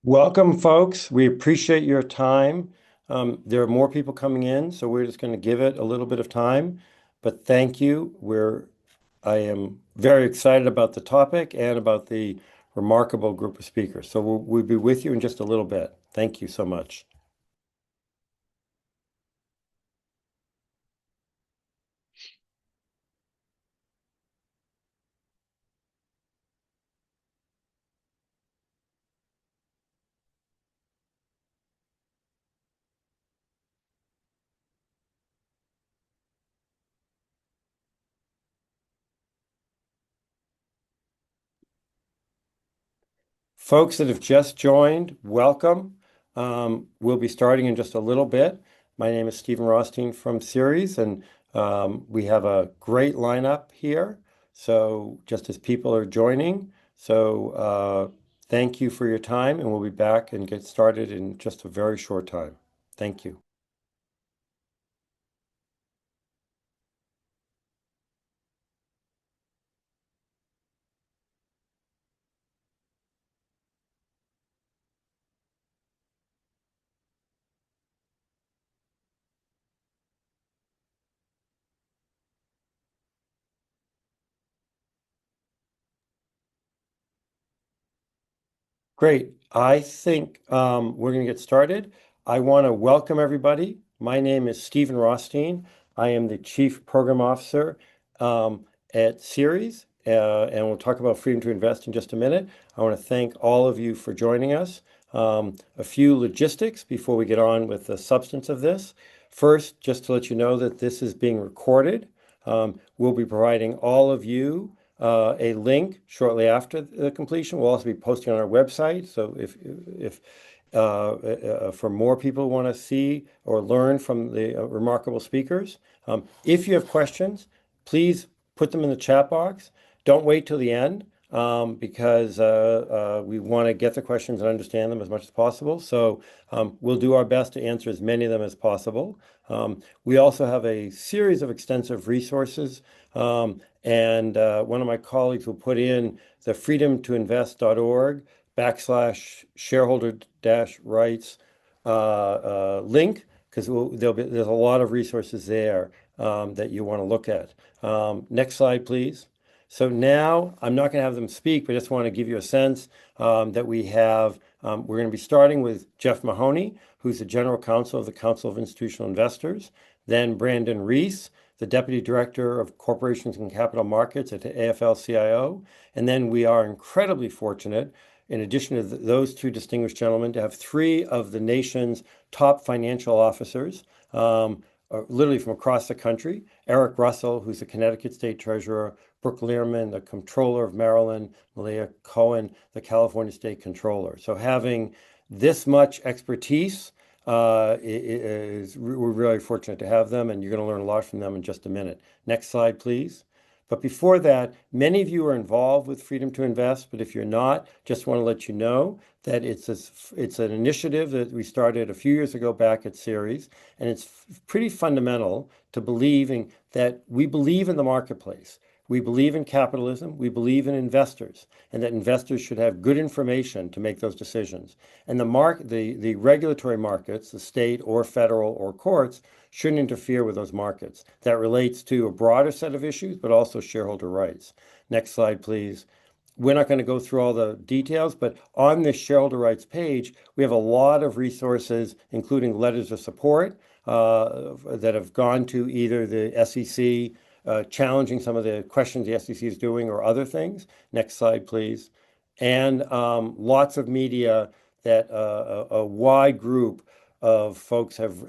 Welcome, folks. We appreciate your time. There are more people coming in, so we're just going to give it a little bit of time. But thank you. I am very excited about the topic and about the remarkable group of speakers. So we'll be with you in just a little bit. Thank you so much. Folks that have just joined, welcome. We'll be starting in just a little bit. My name is Stephen Rothstein from Ceres, and we have a great lineup here. So just as people are joining, thank you for your time, and we'll be back and get started in just a very short time. Thank you. Great. I think we're going to get started. I want to welcome everybody. My name is Stephen Rothstein. I am the Chief Program Officer at Ceres, and we'll talk about freedom to invest in just a minute. I want to thank all of you for joining us. A few logistics before we get on with the substance of this. First, just to let you know that this is being recorded. We'll be providing all of you a link shortly after the completion. We'll also be posting on our website. So if for more people who want to see or learn from the remarkable speakers, if you have questions, please put them in the chat box. Don't wait till the end because we want to get the questions and understand them as much as possible. So we'll do our best to answer as many of them as possible. We also have a series of extensive resources, and one of my colleagues will put in the freedomtoinvest.org /shareholder-rights link, because there's a lot of resources there that you want to look at. Next slide, please. So now I'm not going to have them speak, but I just want to give you a sense that we're going to be starting with Jeff Mahoney, who's the General Counsel of the Council of Institutional Investors, then Brandon Reese, the Deputy Director of Corporations and Capital Markets at the AFL-CIO, and then we are incredibly fortunate, in addition to those two distinguished gentlemen, to have three of the nation's top financial officers, literally from across the country. Eric Russell, who's the Connecticut State Treasurer, Brooke Learman, the Comptroller of Maryland, Malia Cohen, the California State Controller. So having this much expertise, we're really fortunate to have them, and you're going to learn a lot from them in just a minute. Next slide, please. But before that, many of you are involved with Freedom to Invest, but if you're not, just want to let you know that it's an initiative that we started a few years ago back at Ceres, and it's pretty fundamental to believing that we believe in the marketplace. We believe in capitalism, we believe in investors, and that investors should have good information to make those decisions. And the regulatory markets, the state or federal or courts, shouldn't interfere with those markets. That relates to a broader set of issues, but also shareholder rights. Next slide, please. We're not going to go through all the details, but on this shareholder rights page, we have a lot of resources, including letters of support that have gone to either the SEC, challenging some of the questions the SEC is doing or other things. Next slide, please. And lots of media that a wide group of folks have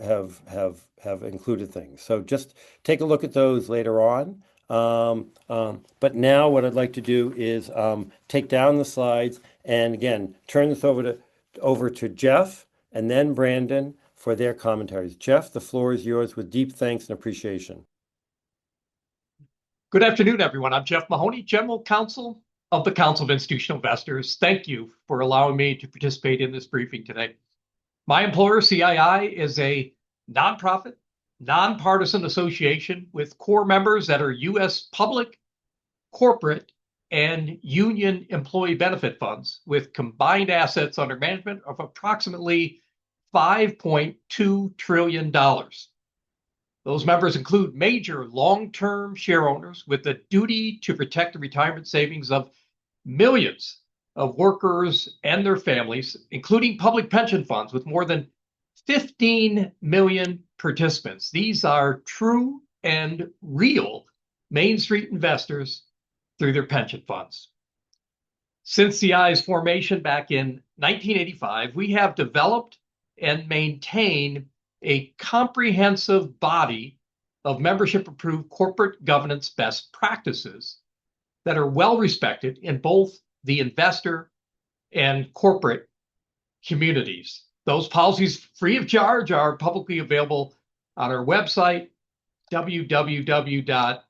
included things. So just take a look at those later on. But now what I'd like to do is take down the slides and again turn this over to Jeff and then Brandon for their commentaries. Jeff, the floor is yours with deep thanks and appreciation. Good afternoon, everyone. I'm Jeff Mahoney, General Counsel of the Council of Institutional Investors. Thank you for allowing me to participate in this briefing today. My employer, CII, is a nonprofit, nonpartisan association with core members that are U.S. public, corporate, and union employee benefit funds with combined assets under management of approximately $5.2 trillion. Those members include major long-term shareowners with the duty to protect the retirement savings of millions of workers and their families, including public pension funds with more than 15 million participants. These are true and real Main Street investors through their pension funds. Since CI's formation back in 1985, we have developed and maintained a comprehensive body of membership-approved corporate governance best practices that are well respected in both the investor and corporate communities. Those policies, free of charge, are publicly available on our website, www.cii.org.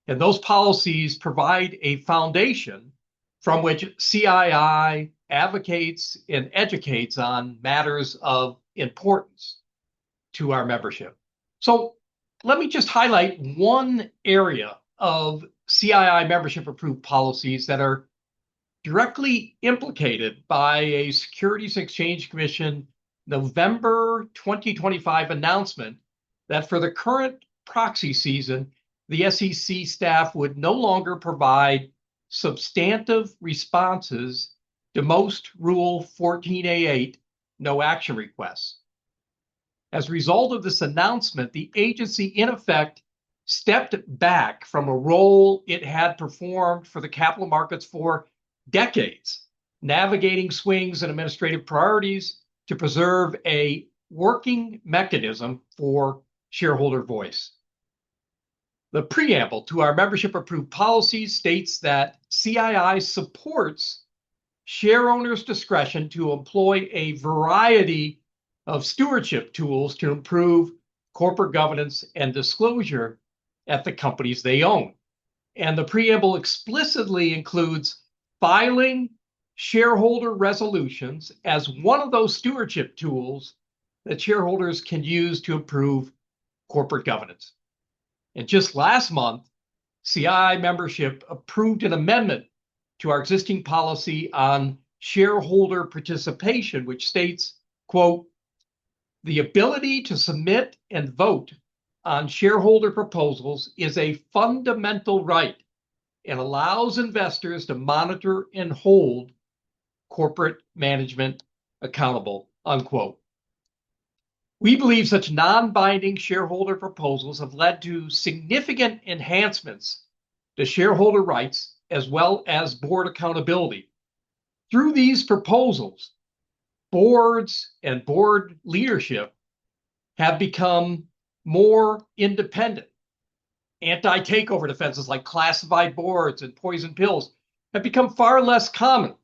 And those policies provide a foundation from which CII advocates and educates on matters of importance to our membership. So let me just highlight one area of CII membership approved policies that are directly implicated by a Securities and Exchange Commission November 2025 announcement that for the current proxy season, the SEC staff would no longer provide substantive responses to most Rule 14a8 no action requests. As a result of this announcement, the agency in effect stepped back from a role it had performed for the capital markets for decades, navigating swings in administrative priorities to preserve a working mechanism for shareholder voice. The preamble to our membership-approved policies states that CII supports share owners' discretion to employ a variety of stewardship tools to improve corporate governance and disclosure at the companies they own. And the preamble explicitly includes filing shareholder resolutions as one of those stewardship tools that shareholders can use to improve corporate governance. And just last month, CII membership approved an amendment to our existing policy on shareholder participation, which states, quote, "The ability to submit and vote on shareholder proposals is a fundamental right and allows investors to monitor and hold corporate management accountable," unquote. We believe such non-binding shareholder proposals have led to significant enhancements to shareholder rights as well as board accountability. Through these proposals, boards and board leadership have become more independent. Anti-takeover defenses like classified boards and poison pills have become far less common.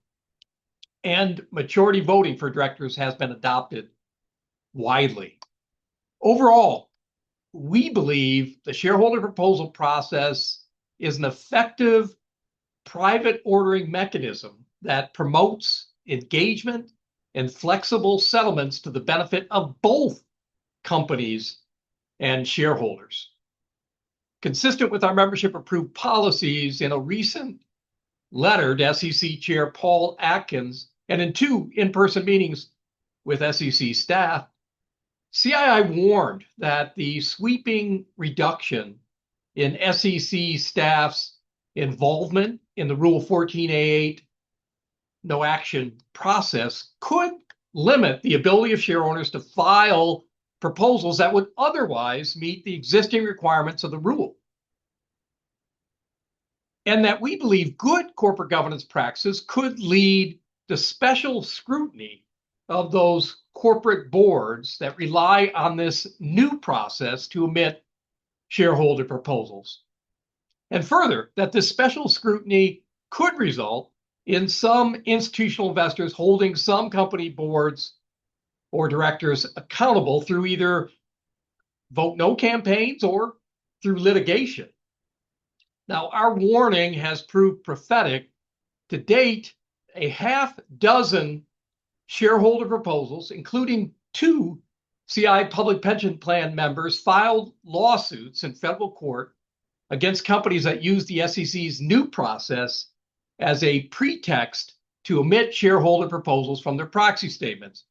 And majority voting for directors has been adopted widely. Overall, we believe the shareholder proposal process is an effective private ordering mechanism that promotes engagement and flexible settlements to the benefit of both companies and shareholders. Consistent with our membership approved policies, in a recent letter to SEC Chair Paul Atkins and in 2 in-person meetings with SEC staff, CII warned that the sweeping reduction in SEC staff's involvement in the Rule 14a8 no action process could limit the ability of share owners to file proposals that would otherwise meet the existing requirements of the rule. And that we believe good corporate governance practices could lead to special scrutiny of those corporate boards that rely on this new process to emit shareholder proposals. And further, that this special scrutiny could result in some institutional investors holding some company boards or directors accountable through either vote no campaigns or through litigation. Now, our warning has proved prophetic. To date, a half dozen shareholder proposals, including 2 CI public pension plan members filed lawsuits in federal court against companies that use the SEC's new process as a pretext to omit shareholder proposals from their proxy statements.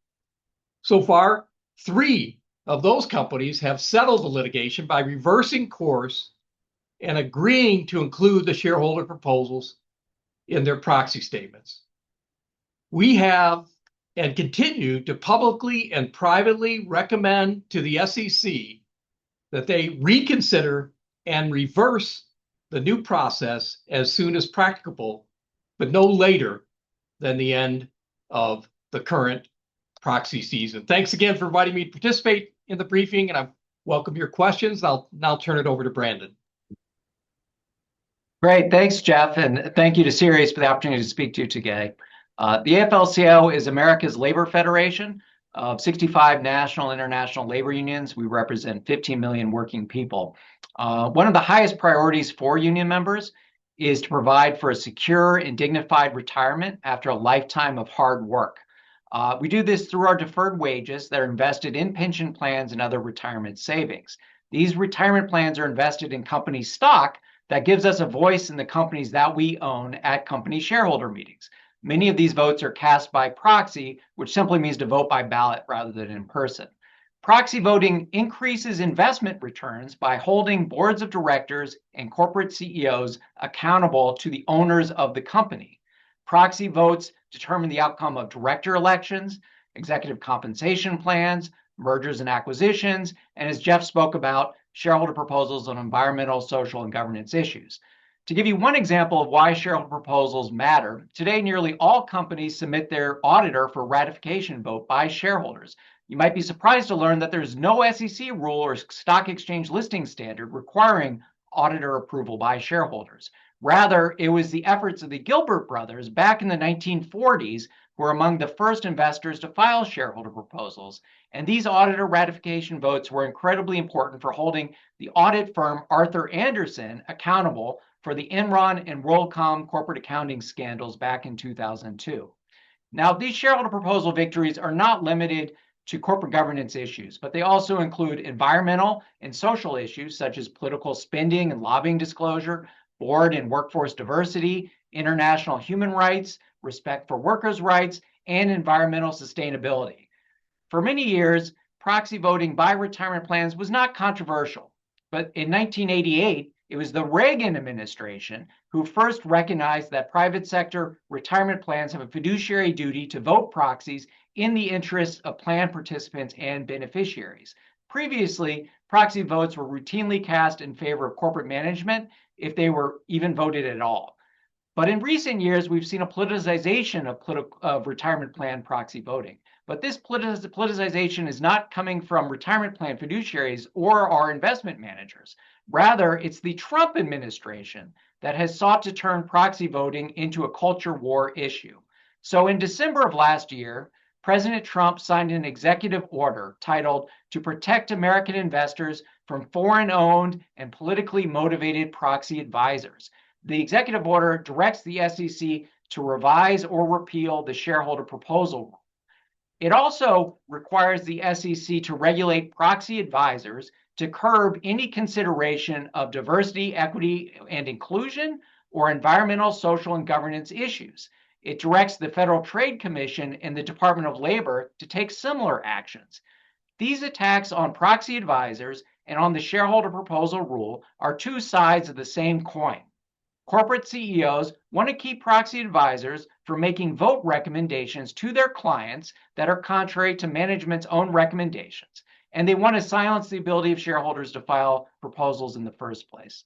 So far, 3 of those companies have settled the litigation by reversing course and agreeing to include the shareholder proposals in their proxy statements. We have and continue to publicly and privately recommend to the SEC that they reconsider and reverse the new process as soon as practicable, but no later than the end of the current proxy season. Thanks again for inviting me to participate in the briefing, and I welcome your questions. I'll now turn it over to Brandon. Great, thanks, Jeff, and thank you to Sirius for the opportunity to speak to you today. The AFL-CIO is America's labor federation of 65 national and international labor unions. We represent 15 million working people. One of the highest priorities for union members is to provide for a secure and dignified retirement after a lifetime of hard work. We do this through our deferred wages that are invested in pension plans and other retirement savings. These retirement plans are invested in company stock that gives us a voice in the companies that we own at company shareholder meetings. Many of these votes are cast by proxy, which simply means to vote by ballot rather than in person. Proxy voting increases investment returns by holding boards of directors and corporate CEOs accountable to the owners of the company. Proxy votes determine the outcome of director elections, executive compensation plans, mergers and acquisitions, and as Jeff spoke about, shareholder proposals on environmental, social, and governance issues. To give you one example of why shareholder proposals matter, today nearly all companies submit their auditor for ratification vote by shareholders. You might be surprised to learn that there's no SEC rule or stock exchange listing standard requiring auditor approval by shareholders. Rather, it was the efforts of the Gilbert brothers back in the 1940s who were among the first investors to file shareholder proposals. And these auditor ratification votes were incredibly important for holding the audit firm Arthur Andersen accountable for the Enron and WorldCom corporate accounting scandals back in 2002. Now, these shareholder proposal victories are not limited to corporate governance issues, but they also include environmental and social issues such as political spending and lobbying disclosure, board and workforce diversity, international human rights, respect for workers' rights, and environmental sustainability. For many years, proxy voting by retirement plans was not controversial, but in 1988, it was the Reagan administration who first recognized that private sector retirement plans have a fiduciary duty to vote proxies in the interests of plan participants and beneficiaries. Previously, proxy votes were routinely cast in favor of corporate management if they were even voted at all. But in recent years, we've seen a politicization of retirement plan proxy voting. But this politicization is not coming from retirement plan fiduciaries or our investment managers. Rather, it's the Trump administration that has sought to turn proxy voting into a culture war issue. So in December of last year, President Trump signed an executive order titled "To Protect American Investors from Foreign-Owned and Politically Motivated Proxy Advisors." The executive order directs the SEC to revise or repeal the shareholder proposal rule. It also requires the SEC to regulate proxy advisors to curb any consideration of diversity, equity, and inclusion, or environmental, social, and governance issues. It directs the Federal Trade Commission and the Department of Labor to take similar actions. These attacks on proxy advisors and on the shareholder proposal rule are two sides of the same coin. Corporate CEOs want to keep proxy advisors from making vote recommendations to their clients that are contrary to management's own recommendations, and they want to silence the ability of shareholders to file proposals in the first place.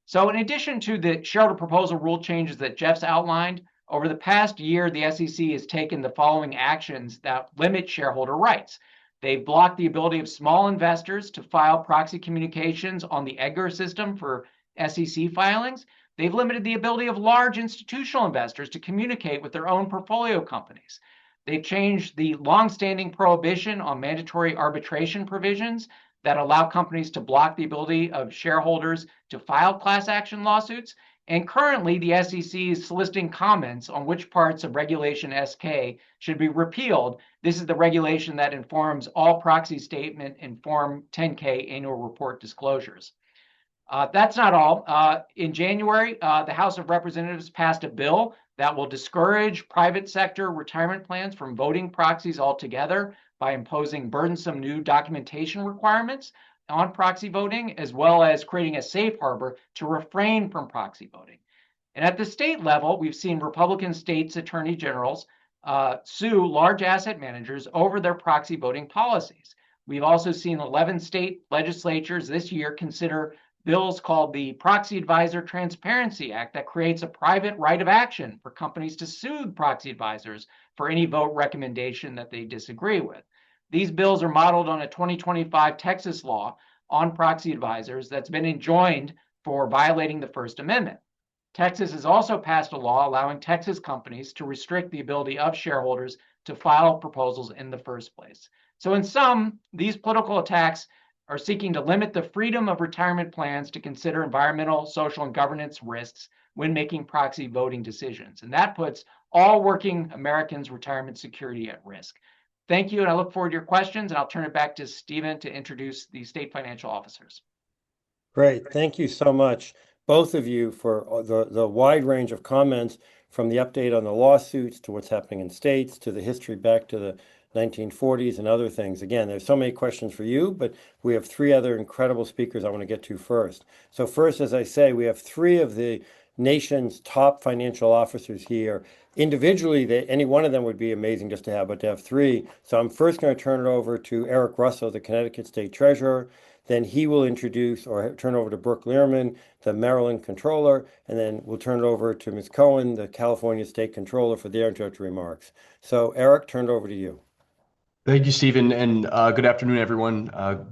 So in addition to the shareholder proposal rule changes that Jeff's outlined, over the past year, the SEC has taken the following actions that limit shareholder rights. They've blocked the ability of small investors to file proxy communications on the EDGAR system for SEC filings. They've limited the ability of large institutional investors to communicate with their own portfolio companies. They've changed the longstanding prohibition on mandatory arbitration provisions that allow companies to block the ability of shareholders to file class action lawsuits. And currently, the SEC is soliciting comments on which parts of Regulation SK should be repealed. This is the regulation that informs all proxy statement and Form 10K annual report disclosures. That's not all. In January, the House of Representatives passed a bill that will discourage private sector retirement plans from voting proxies altogether by imposing burdensome new documentation requirements on proxy voting, as well as creating a safe harbor to refrain from proxy voting. And at the state level, we've seen Republican states attorney generals sue large asset managers over their proxy voting policies. We've also seen 11 state legislatures this year consider bills called the Proxy Advisor Transparency Act that creates a private right of action for companies to sue proxy advisors for any vote recommendation that they disagree with. These bills are modeled on a 2025 Texas law on proxy advisors that's been enjoined for violating the First Amendment. Texas has also passed a law allowing Texas companies to restrict the ability of shareholders to file proposals in the first place. So in sum, these political attacks are seeking to limit the freedom of retirement plans to consider environmental, social, and governance risks when making proxy voting decisions. And that puts all working Americans' retirement security at risk. Thank you, and I look forward to your questions, and I'll turn it back to Stephen to introduce the state financial officers. Great. Thank you so much, both of you, for the wide range of comments, from the update on the lawsuits to what's happening in states to the history back to the 1940s and other things. Again, there's so many questions for you, but we have three other incredible speakers I want to get to first. So first, as I say, we have three of the nation's top financial officers here. Individually, any one of them would be amazing just to have, but to have three. So I'm first going to turn it over to Eric Russell, the Connecticut State Treasurer. Then he will introduce or turn over to Brooke Learman, the Maryland Controller, and then we'll turn it over to Ms. Cohen, the California State Controller, for their introductory remarks. So Eric, turn it over to you. Thank you, Stephen, and good afternoon, everyone.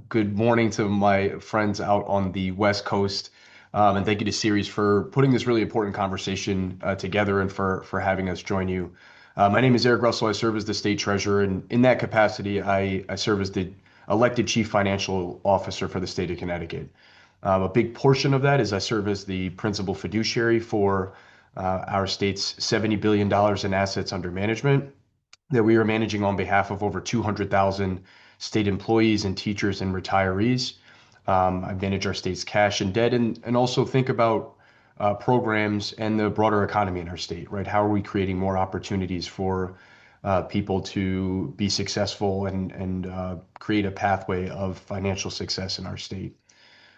Good morning to my friends out on the West Coast, and thank you to Ceres for putting this really important conversation together and for having us join you. My name is Eric Russell. I serve as the State Treasurer, and in that capacity, I serve as the elected Chief Financial Officer for the state of Connecticut. A big portion of that is I serve as the principal fiduciary for our state's $70 billion in assets under management that we are managing on behalf of over 200,000 state employees and teachers and retirees. I manage our state's cash and debt and also think about programs and the broader economy in our state, right? How are we creating more opportunities for people to be successful and create a pathway of financial success in our state?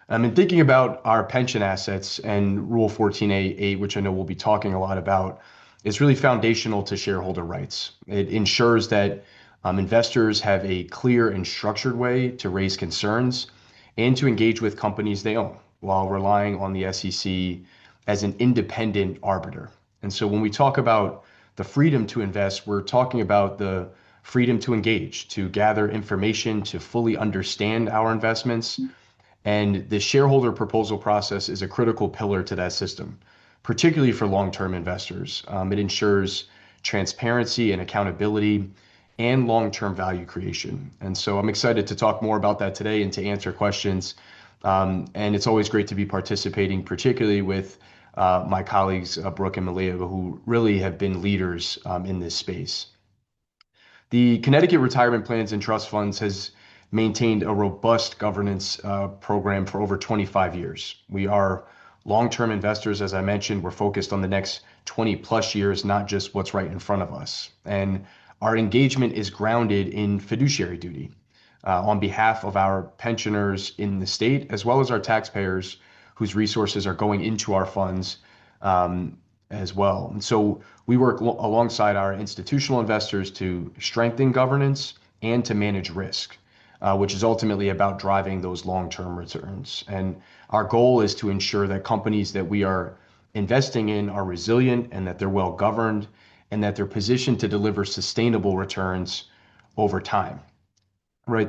In thinking about our pension assets and Rule 14A8, which I know we'll be talking a lot about, is really foundational to shareholder rights. It ensures that investors have a clear and structured way to raise concerns and to engage with companies they own while relying on the SEC as an independent arbiter. And so when we talk about the freedom to invest, we're talking about the freedom to engage, to gather information, to fully understand our investments. And the shareholder proposal process is a critical pillar to that system, particularly for long-term investors. It ensures transparency and accountability and long-term value creation. And so I'm excited to talk more about that today and to answer questions. And it's always great to be participating, particularly with my colleagues, Brooke and Malia, who really have been leaders in this space. The Connecticut Retirement Plans and Trust Funds has maintained a robust governance program for over 25 years. We are long-term investors, as I mentioned. We're focused on the next 20 plus years, not just what's right in front of us. And our engagement is grounded in fiduciary duty on behalf of our pensioners in the state, as well as our taxpayers whose resources are going into our funds as well. And so we work alongside our institutional investors to strengthen governance and to manage risk, which is ultimately about driving those long-term returns. And our goal is to ensure that companies that we are investing in are resilient and that they're well governed and that they're positioned to deliver sustainable returns over time. Right?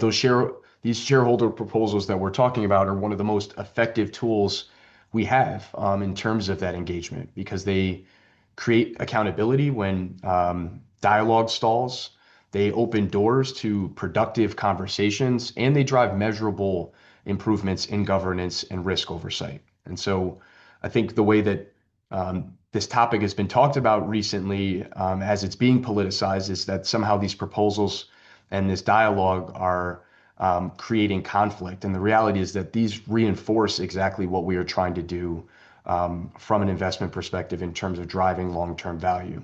These shareholder proposals that we're talking about are one of the most effective tools we have in terms of that engagement, because they create accountability when dialogue stalls. They open doors to productive conversations, and they drive measurable improvements in governance and risk oversight. And so I think the way that This topic has been talked about recently as it's being politicized, is that somehow these proposals and this dialogue are creating conflict. And the reality is that these reinforce exactly what we are trying to do from an investment perspective in terms of driving long-term value.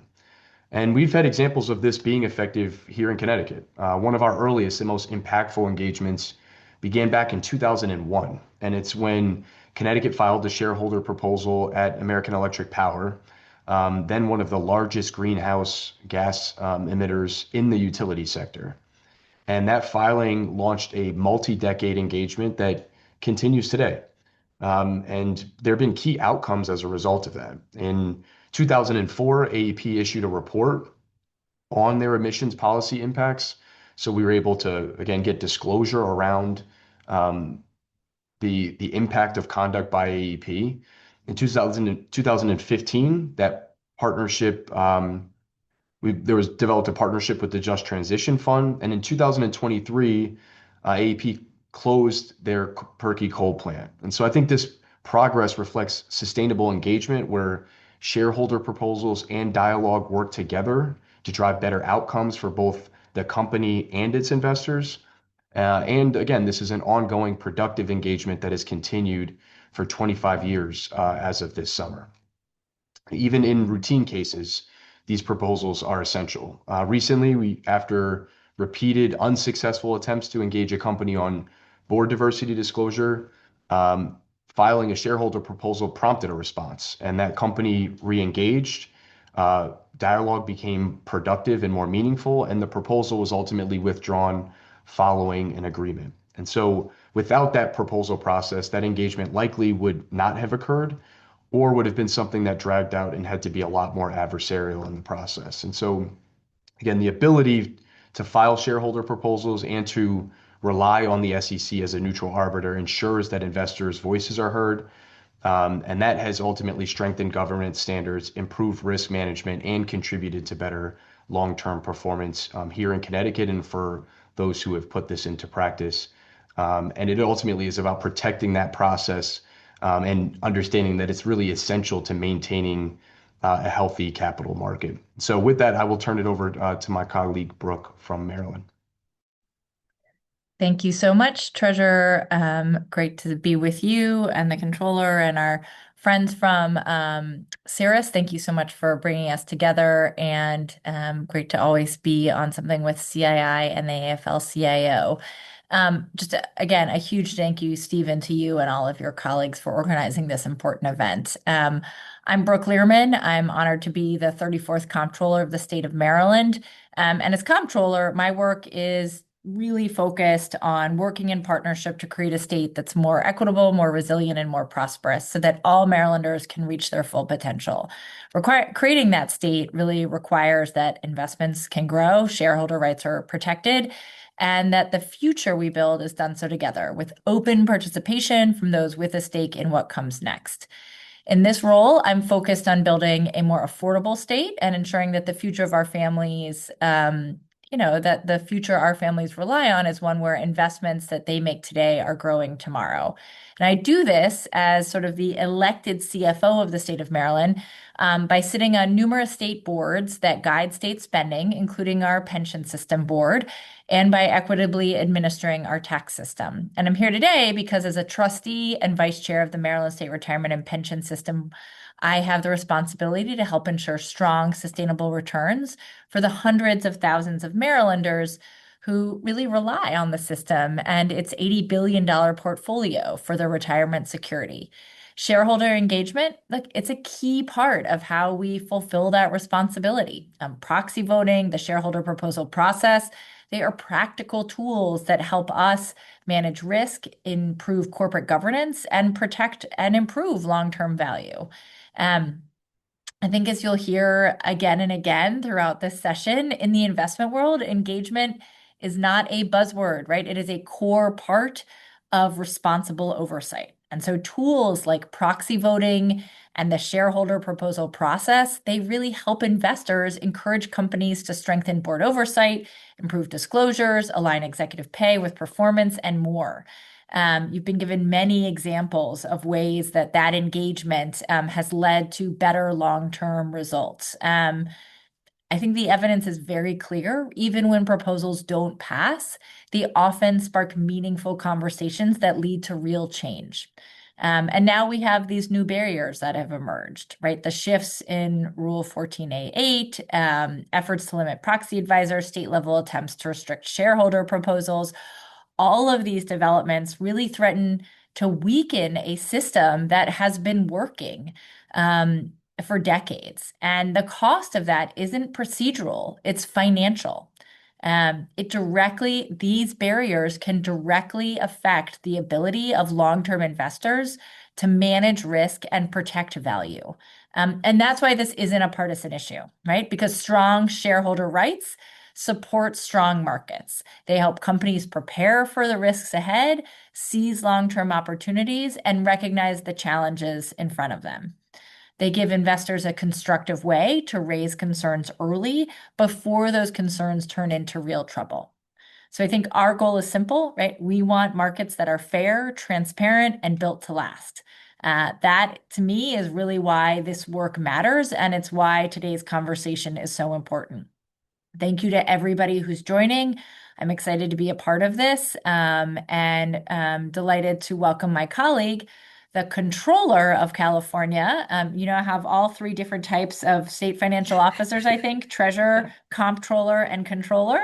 And we've had examples of this being effective here in Connecticut. One of our earliest and most impactful engagements began back in 2001. And it's when Connecticut filed a shareholder proposal at American Electric Power, then one of the largest greenhouse gas emitters in the utility sector. And that filing launched a multi-decade engagement that continues today. And there have been key outcomes as a result of that. In 2004, AEP issued a report on their emissions policy impacts. So we were able to, again, get disclosure around the impact of conduct by AEP. In 2015, that partnership, there was developed a partnership with the Just Transition Fund. And in 2023, AEP closed their Perky coal plant. And so I think this progress reflects sustainable engagement where shareholder proposals and dialogue work together to drive better outcomes for both the company and its investors. And again, this is an ongoing productive engagement that has continued for 25 years as of this summer. Even in routine cases, these proposals are essential. Recently, after repeated unsuccessful attempts to engage a company on board diversity disclosure, filing a shareholder proposal prompted a response, and that company re-engaged. Dialogue became productive and more meaningful, and the proposal was ultimately withdrawn following an agreement. And so without that proposal process, that engagement likely would not have occurred, or would have been something that dragged out and had to be a lot more adversarial in the process. And so, again, the ability to file shareholder proposals and to rely on the SEC as a neutral arbiter ensures that investors' voices are heard. And that has ultimately strengthened governance standards, improved risk management, and contributed to better long-term performance here in Connecticut and for those who have put this into practice. And it ultimately is about protecting that process and understanding that it's really essential to maintaining a healthy capital market. So with that, I will turn it over to my colleague, Brooke from Maryland. Thank you so much, Treasurer. Great to be with you and the Controller and our friends from Cirrus. Thank you so much for bringing us together, and great to always be on something with CII and the AFL-CIO. Just again, a huge thank you, Stephen, to you and all of your colleagues for organizing this important event. I'm Brooke Learman. I'm honored to be the 34th Comptroller of the state of Maryland. And as Comptroller, my work is really focused on working in partnership to create a state that's more equitable, more resilient, and more prosperous so that all Marylanders can reach their full potential. Creating that state really requires that investments can grow, shareholder rights are protected, and that the future we build is done so together with open participation from those with a stake in what comes next. In this role, I'm focused on building a more affordable state and ensuring that the future of our families, that the future our families rely on is one where investments that they make today are growing tomorrow. And I do this as sort of the elected CFO of the state of Maryland by sitting on numerous state boards that guide state spending, including our pension system board, and by equitably administering our tax system. And I'm here today because as a trustee and vice chair of the Maryland State Retirement and Pension System, I have the responsibility to help ensure strong, sustainable returns for the hundreds of thousands of Marylanders who really rely on the system and its $80 billion portfolio for their retirement security. Shareholder engagement, it's a key part of how we fulfill that responsibility. Proxy voting, the shareholder proposal process, they are practical tools that help us manage risk, improve corporate governance, and protect and improve long-term value. I think as you'll hear again and again throughout this session, in the investment world, engagement is not a buzzword, right? It is a core part of responsible oversight. And so tools like proxy voting and the shareholder proposal process, they really help investors encourage companies to strengthen board oversight, improve disclosures, align executive pay with performance, and more. You've been given many examples of ways that that engagement has led to better long-term results. I think the evidence is very clear. Even when proposals don't pass, they often spark meaningful conversations that lead to real change. And now we have these new barriers that have emerged, right? The shifts in Rule 14a-8, efforts to limit proxy advisors, state level attempts to restrict shareholder proposals. All of these developments really threaten to weaken a system that has been working for decades. And the cost of that isn't procedural, it's financial. These barriers can directly affect the ability of long-term investors to manage risk and protect value. And that's why this isn't a partisan issue, right? Because strong shareholder rights support strong markets. They help companies prepare for the risks ahead, seize long-term opportunities, and recognize the challenges in front of them. They give investors a constructive way to raise concerns early before those concerns turn into real trouble. So I think our goal is simple, right? We want markets that are fair, transparent, and built to last. That, to me, is really why this work matters, and it's why today's conversation is so important. Thank you to everybody who's joining. I'm excited to be a part of this, and delighted to welcome my colleague, the Controller of California. I have all three different types of state financial officers, I think: treasurer, comptroller, and controller.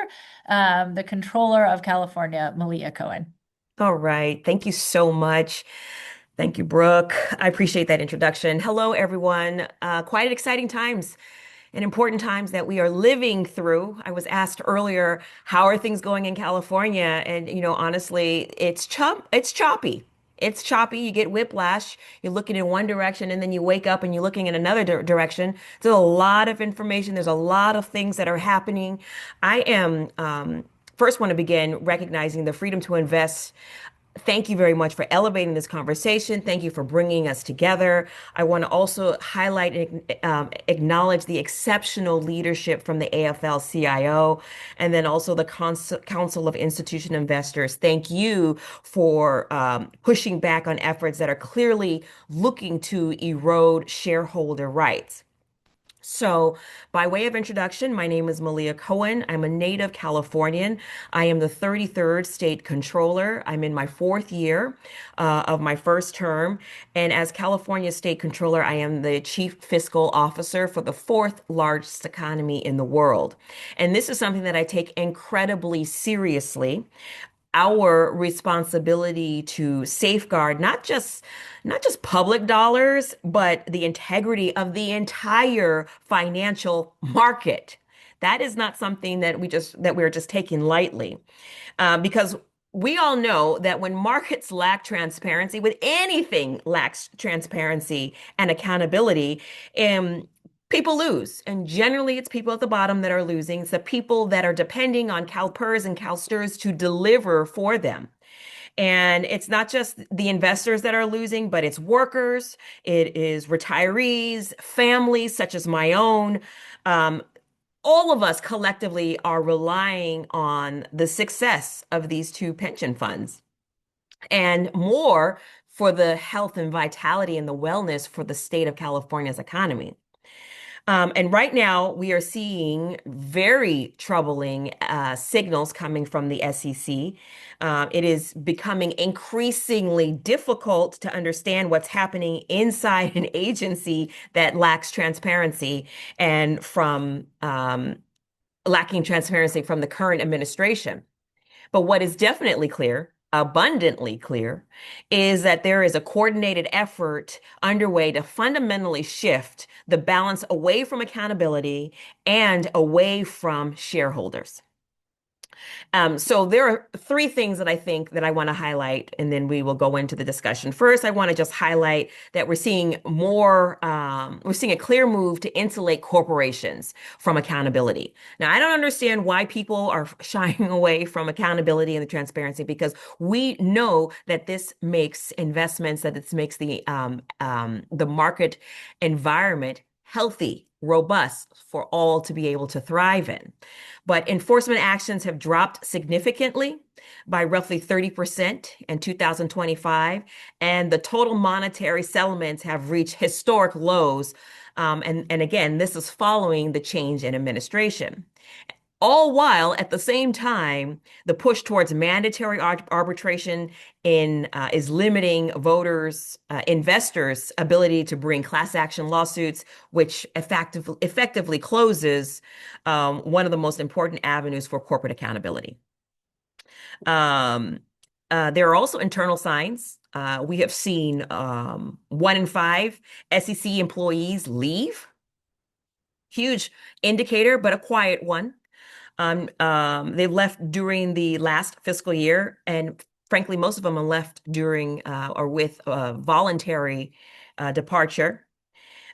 The Controller of California, Malia Cohen. All right. Thank you so much. Thank you, Brooke. I appreciate that introduction. Hello, everyone. Quite exciting times and important times that we are living through. I was asked earlier, how are things going in California? And, honestly, it's choppy. It's choppy. You get whiplash. You're looking in one direction and then you wake up and you're looking in another direction. There's a lot of information. There's a lot of things that are happening. I am first want to begin recognizing the freedom to invest. Thank you very much for elevating this conversation. Thank you for bringing us together. I want to also highlight and acknowledge the exceptional leadership from the AFL-CIO and then also the Council of Institutional Investors. Thank you for pushing back on efforts that are clearly looking to erode shareholder rights. So, by way of introduction, my name is Malia Cohen. I'm a native Californian. I am the 33rd state controller. I'm in my fourth year of my first term. And as California state controller, I am the chief fiscal officer for the fourth largest economy in the world. And this is something that I take incredibly seriously. Our responsibility to safeguard not just public dollars, but the integrity of the entire financial market. That is not something that we're just taking lightly, because we all know that when markets lack transparency, when anything lacks transparency and accountability, people lose. And generally, it's people at the bottom that are losing. It's the people that are depending on CalPERS and CalSTRS to deliver for them. And it's not just the investors that are losing, but it's workers, it is retirees, families such as my own. All of us collectively are relying on the success of these two pension funds and more for the health and vitality and the wellness for the state of California's economy. And right now, we are seeing very troubling signals coming from the SEC. It is becoming increasingly difficult to understand what's happening inside an agency that lacks transparency and from lacking transparency from the current administration. But what is definitely clear, abundantly clear, is that there is a coordinated effort underway to fundamentally shift the balance away from accountability and away from shareholders. So there are three things that I think that I want to highlight, and then we will go into the discussion. First, I want to just highlight that we're seeing a clear move to insulate corporations from accountability. Now, I don't understand why people are shying away from accountability and the transparency, because we know that this makes investments, that this makes the market environment healthy, robust for all to be able to thrive in. But enforcement actions have dropped significantly by roughly 30% in 2025, and the total monetary settlements have reached historic lows. And again, this is following the change in administration. All while at the same time, the push towards mandatory arbitration is limiting investors' ability to bring class action lawsuits, which effectively closes one of the most important avenues for corporate accountability. There are also internal signs. We have seen 1 in 5 SEC employees leave. Huge indicator, but a quiet one. They left during the last fiscal year, and frankly, most of them are left during or with voluntary departure.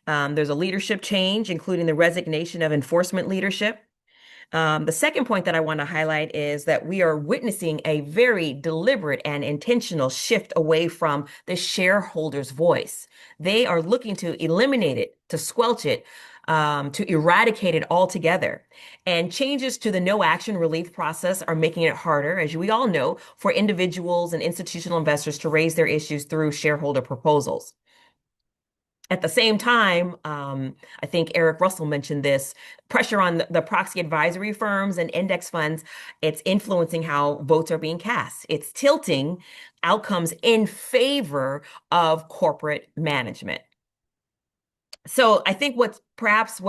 There's a leadership change, including the resignation of enforcement leadership. The second point that I want to highlight is that we are witnessing a very deliberate and intentional shift away from the shareholders' voice. They are looking to eliminate it, to squelch it, to eradicate it altogether. And changes to the no action relief process are making it harder, as we all know, for individuals and institutional investors to raise their issues through shareholder proposals. At the same time, I think Eric Russell mentioned this, pressure on the proxy advisory firms and index funds, it's influencing how votes are being cast. It's tilting outcomes in favor of corporate management. So I think what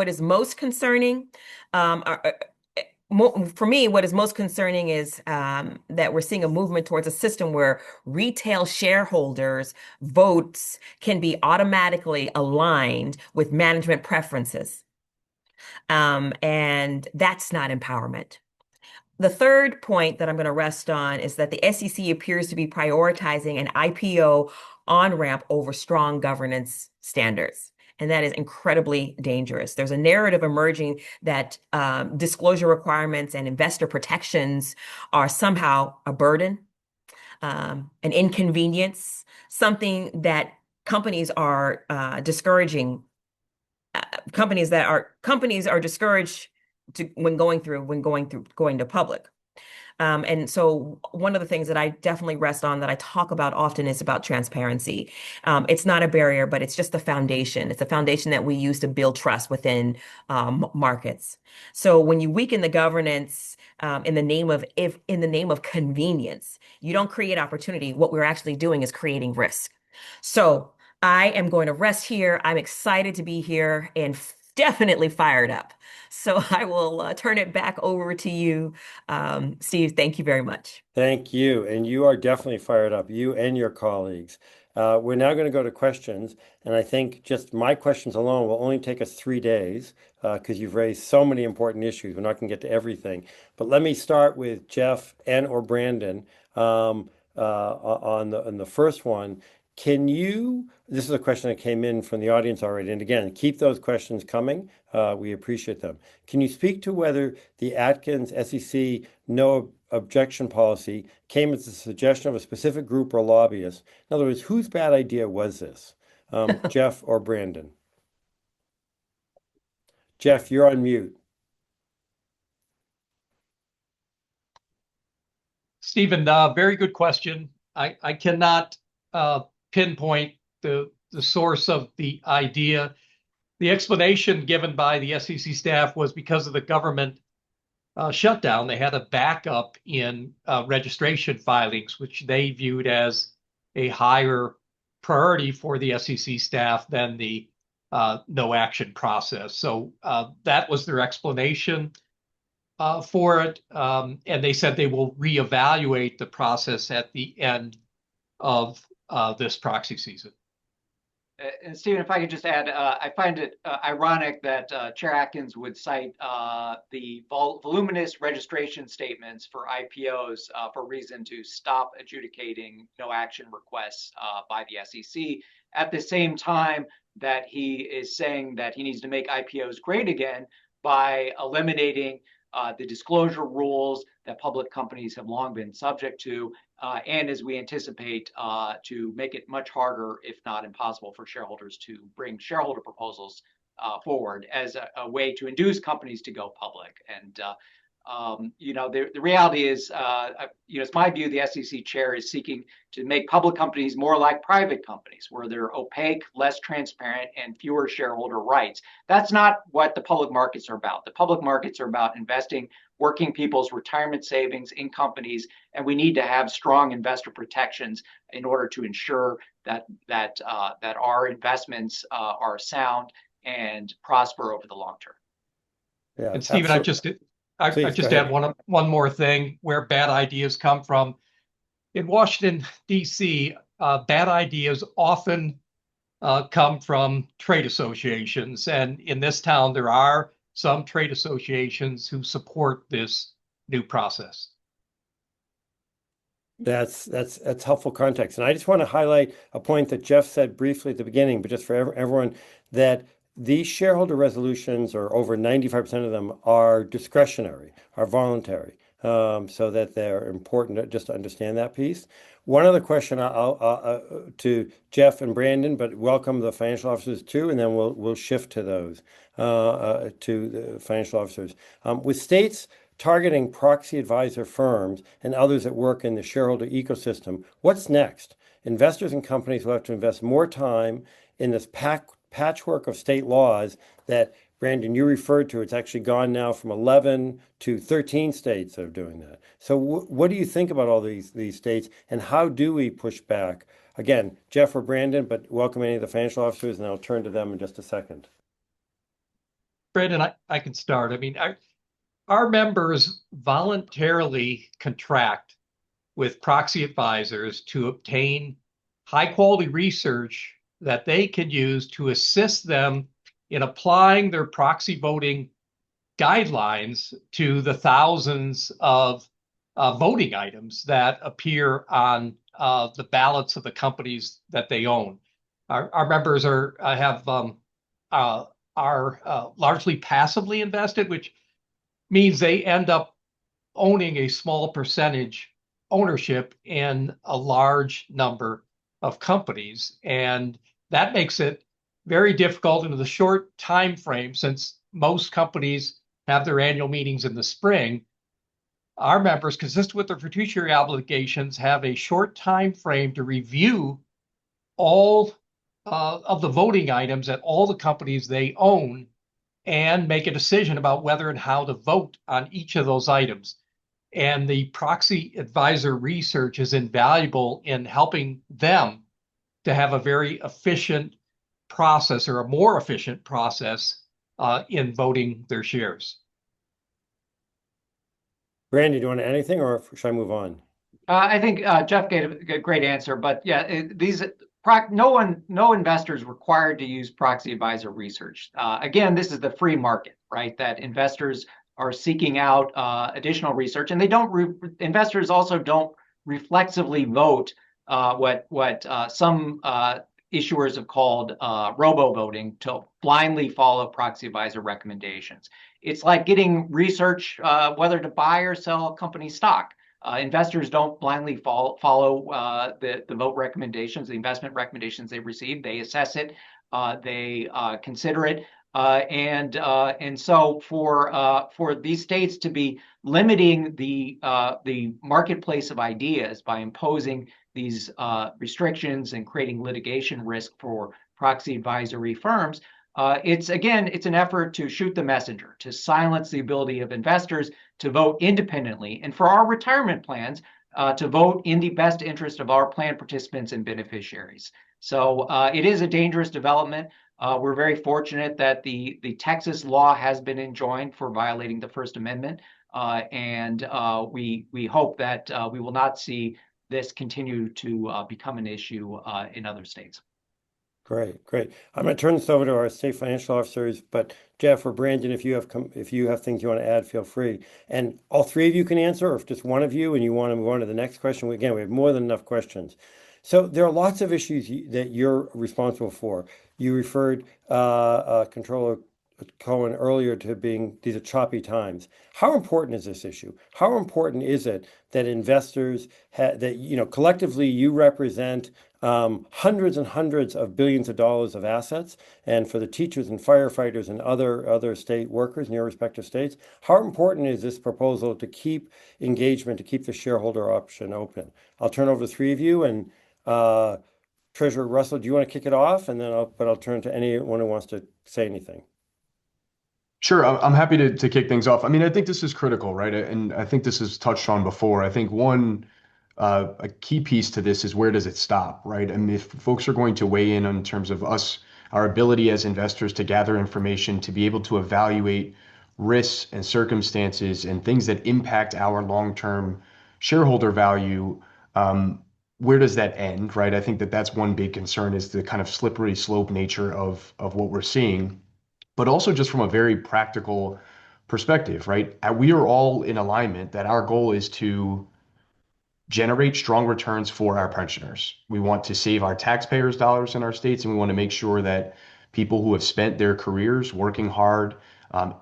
is most concerning, for me, what is most concerning is that we're seeing a movement towards a system where retail shareholders' votes can be automatically aligned with management preferences. And that's not empowerment. The third point that I'm going to rest on is that the SEC appears to be prioritizing an IPO on-ramp over strong governance standards. And that is incredibly dangerous. There's a narrative emerging that disclosure requirements and investor protections are somehow a burden, an inconvenience, something that companies are discouraging. Companies are discouraged when going to public. And so one of the things that I definitely rest on that I talk about often is about transparency. It's not a barrier, but it's just the foundation. It's a foundation that we use to build trust within markets. So when you weaken the governance in the name of convenience, you don't create opportunity. What we're actually doing is creating risk. So I am going to rest here. I'm excited to be here and definitely fired up. So I will turn it back over to you, Steve. Thank you very much. Thank you. And you are definitely fired up, you and your colleagues. We're now going to go to questions. And I think just my questions alone will only take us 3 days because you've raised so many important issues. We're not going to get to everything. But let me start with Jeff or Brandon on the first one. This is a question that came in from the audience already, and again, keep those questions coming. We appreciate them. Can you speak to whether the Atkins SEC no objection policy came as a suggestion of a specific group or lobbyist? In other words, whose bad idea was this? Jeff or Brandon? Jeff, you're on mute. Stephen, very good question. I cannot pinpoint the source of the idea. The explanation given by the SEC staff was because of the government shutdown. They had a backup in registration filings, which they viewed as a higher priority for the SEC staff than the no action process. So that was their explanation for it. And they said they will reevaluate the process at the end of this proxy season. And Stephen, if I could just add, I find it ironic that Chair Atkins would cite the voluminous registration statements for IPOs for reason to stop adjudicating no action requests by the SEC at the same time that he is saying that he needs to make IPOs great again by eliminating the disclosure rules that public companies have long been subject to, and as we anticipate to make it much harder, if not impossible, for shareholders to bring shareholder proposals forward as a way to induce companies to go public. And the reality is, it's my view the SEC chair is seeking to make public companies more like private companies, where they're opaque, less transparent, and fewer shareholder rights. That's not what the public markets are about. The public markets are about investing working people's retirement savings in companies, and we need to have strong investor protections in order to ensure that our investments are sound and prosper over the long term. Yeah, And Stephen, absolutely. I Please, just go add ahead. one more thing where bad ideas come from. In Washington, D.C., bad ideas often come from trade associations. And in this town, there are some trade associations who support this new process. That's helpful context. And I just want to highlight a point that Jeff said briefly at the beginning, but just for everyone, that these shareholder resolutions, or over 95% of them, are discretionary, are voluntary, so that they're important just to understand that piece. One other question to Jeff and Brandon, but welcome the financial officers too, and then we'll shift to those, to the financial officers. With states targeting proxy advisor firms and others that work in the shareholder ecosystem, what's next? Investors and companies will have to invest more time in this patchwork of state laws that, Brandon, you referred to. It's actually gone now from 11 to 13 states that are doing that. So what do you think about all these states, and how do we push back? Again, Jeff or Brandon, but welcome any of the financial officers, and I'll turn to them in just a second. Brandon, I can start. I mean, our members voluntarily contract with proxy advisors to obtain high-quality research that they can use to assist them in applying their proxy voting guidelines to the thousands of voting items that appear on the ballots of the companies that they own. Our members are largely passively invested, which means they end up owning a small percentage ownership in a large number of companies. And that makes it very difficult in the short time frame, since most companies have their annual meetings in the spring. Our members, consistent with their fiduciary obligations, have a short time frame to review all of the voting items at all the companies they own and make a decision about whether and how to vote on each of those items. And the proxy advisor research is invaluable in helping them to have a very efficient process, or a more efficient process, in voting their shares. Brandon, do you want to add anything, or should I move on? I think Jeff gave a great answer, but yeah, no investor is required to use proxy advisor research. Again, this is the free market, right? That investors are seeking out additional research, and investors also don't reflexively vote what some issuers have called robo-voting, to blindly follow proxy advisor recommendations. It's like getting research whether to buy or sell a company stock. Investors don't blindly follow the vote recommendations, the investment recommendations they receive. They assess it, they consider it, and so for these states to be limiting the marketplace of ideas by imposing these restrictions and creating litigation risk for proxy advisory firms, it's an effort to shoot the messenger, to silence the ability of investors to vote independently, and for our retirement plans to vote in the best interest of our plan participants and beneficiaries. So it is a dangerous development. We're very fortunate that the Texas law has been enjoined for violating the First Amendment, and we hope that we will not see this continue to become an issue in other states. Great. I'm going to turn this over to our state financial officers, but Jeff or Brandon, if you have things you want to add, feel free. And all three of you can answer, or if just one of you and you want to move on to the next question. Again, we have more than enough questions. So there are lots of issues that you're responsible for. You referred Controller Cohen earlier to being these are choppy times. How important is this issue? How important is it that investors collectively you represent hundreds and hundreds of billions of dollars of assets. And for the teachers and firefighters and other state workers in your respective states, how important is this proposal to keep engagement, to keep the shareholder option open? I'll turn over to three of you, and Treasurer Russell, do you want to kick it off? And then I'll turn to anyone who wants to say anything. Sure, I'm happy to kick things off. I mean, I think this is critical, right? And I think this is touched on before. I think a key piece to this is where does it stop, right? I mean, if folks are going to weigh in terms of our ability as investors to gather information, to be able to evaluate risks and circumstances and things that impact our long-term shareholder value, where does that end, right? I think that's one big concern, is the kind of slippery slope nature of what we're seeing, but also just from a very practical perspective, right? We are all in alignment that our goal is to generate strong returns for our pensioners. We want to save our taxpayers' dollars in our states, and we want to make sure that people who have spent their careers working hard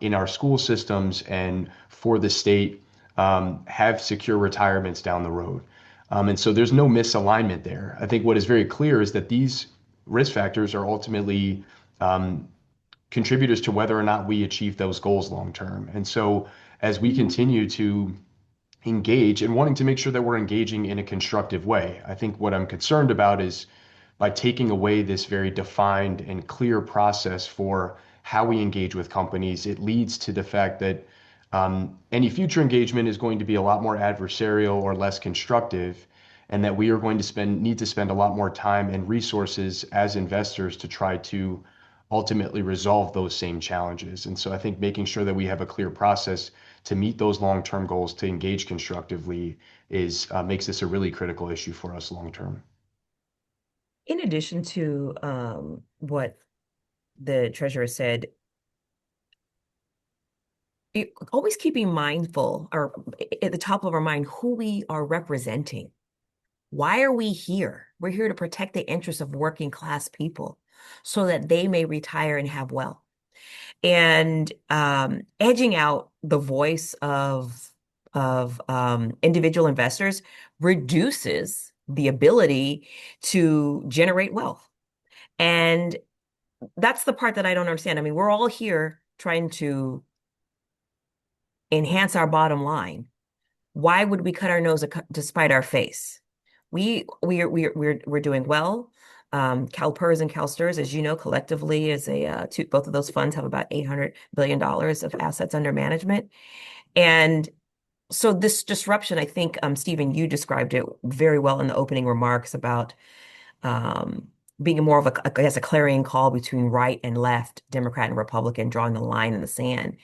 in our school systems and for the state have secure retirements down the road. And so there's no misalignment there. I think what is very clear is that these risk factors are ultimately contributors to whether or not we achieve those goals long term. And so as we continue to engage and wanting to make sure that we're engaging in a constructive way, I think what I'm concerned about is by taking away this very defined and clear process for how we engage with companies, it leads to the fact that any future engagement is going to be a lot more adversarial or less constructive, and that we are going to need to spend a lot more time and resources as investors to try to ultimately resolve those same challenges. And so I think making sure that we have a clear process to meet those long-term goals, to engage constructively, makes this a really critical issue for us long-term. In addition to what the treasurer said, always keeping mindful, or at the top of our mind, who we are representing. Why are we here? We're here to protect the interests of working class people so that they may retire and have wealth. And edging out the voice of individual investors reduces the ability to generate wealth. And that's the part that I don't understand. I mean, we're all here trying to enhance our bottom line. Why would we cut our nose to spite our face? We're doing well. CalPERS and CalSTRS, as you know, collectively both of those funds have about $800 billion of assets under management. And so this disruption, I think, Stephen, you described it very well in the opening remarks about being more of I guess, a clarion call between right and left, Democrat and Republican, drawing the line in the sand.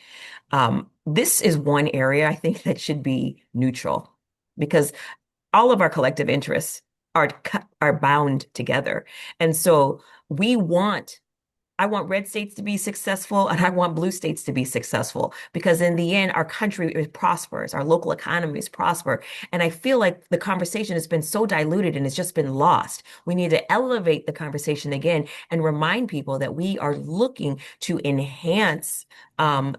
This is one area I think that should be neutral, because all of our collective interests are bound together. And so I want red states to be successful, and I want blue states to be successful, because in the end, our country prospers, our local economies prosper. And I feel like the conversation has been so diluted and it's just been lost. We need to elevate the conversation again and remind people that we are looking to enhance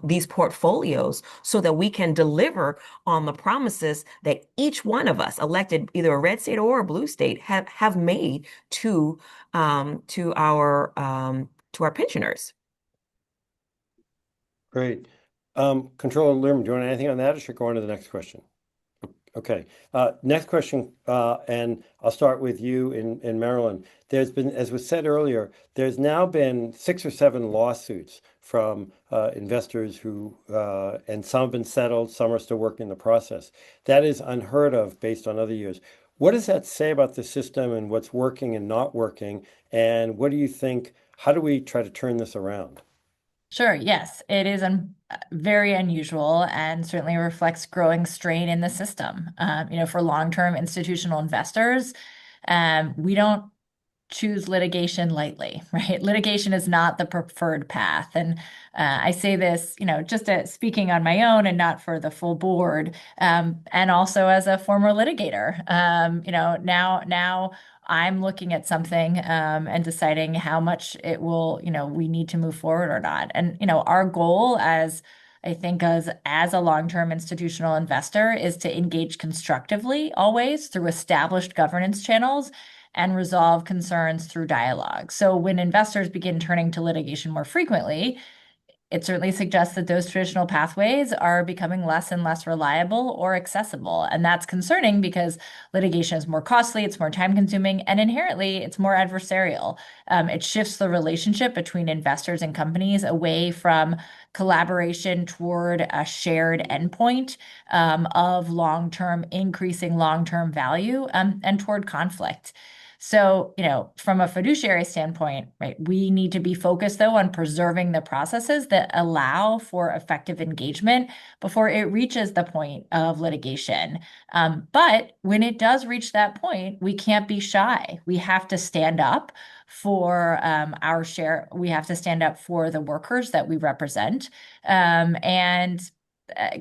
these portfolios so that we can deliver on the promises that each one of us, elected either a red state or a blue state, have made to our pensioners. Great. Controller Lerman, do you want anything on that, or should I go on to the next question? Okay. Next question, and I'll start with you in Maryland. There's been, as was said earlier, there's now been 6 or 7 lawsuits from investors who, and some have been settled, some are still working the process. That is unheard of based on other years. What does that say about the system and what's working and not working? And what do you think? How do we try to turn this around? Sure. Yes, it is very unusual and certainly reflects growing strain in the system. For long-term institutional investors, we don't choose litigation lightly, right? Litigation is not the preferred path. And I say this, just speaking on my own and not for the full board, and also as a former litigator. Now I'm looking at something and deciding how much it will, we need to move forward or not. And, our goal as a long-term institutional investor is to engage constructively always through established governance channels and resolve concerns through dialogue. So when investors begin turning to litigation more frequently, it certainly suggests that those traditional pathways are becoming less and less reliable or accessible. And that's concerning because litigation is more costly, it's more time consuming, and inherently it's more adversarial. It shifts the relationship between investors and companies away from collaboration toward a shared endpoint of increasing long-term value and toward conflict. So, from a fiduciary standpoint, right, we need to be focused, though, on preserving the processes that allow for effective engagement before it reaches the point of litigation. But when it does reach that point, we can't be shy. We have to stand up for our share. We have to stand up for the workers that we represent, and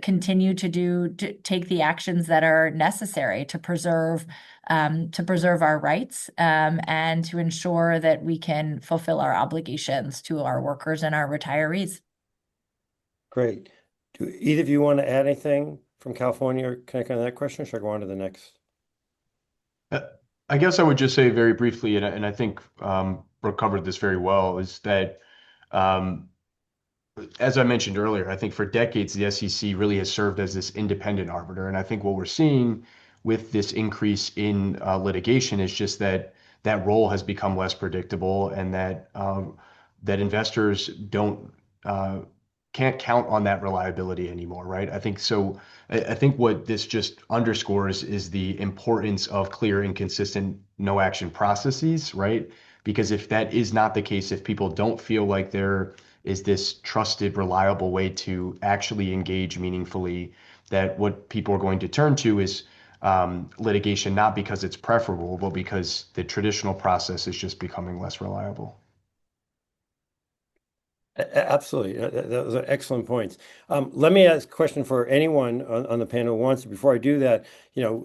continue to take the actions that are necessary to preserve our rights, and to ensure that we can fulfill our obligations to our workers and our retirees. Great. Do either of you want to add anything from California or connect on that question, or should I go on to the next? I guess I would just say very briefly, and I think Brooke covered this very well, is that as I mentioned earlier, I think for decades, the SEC really has served as this independent arbiter. And I think what we're seeing with this increase in litigation is just that that role has become less predictable, and that investors can't count on that reliability anymore, right? I think so. I think what this just underscores is the importance of clear and consistent no action processes, right? Because if that is not the case, if people don't feel like there is this trusted, reliable way to actually engage meaningfully, that what people are going to turn to is litigation, not because it's preferable, but because the traditional process is just becoming less reliable. Absolutely. Those are excellent points. Let me ask a question for anyone on the panel who wants to. Before I do that,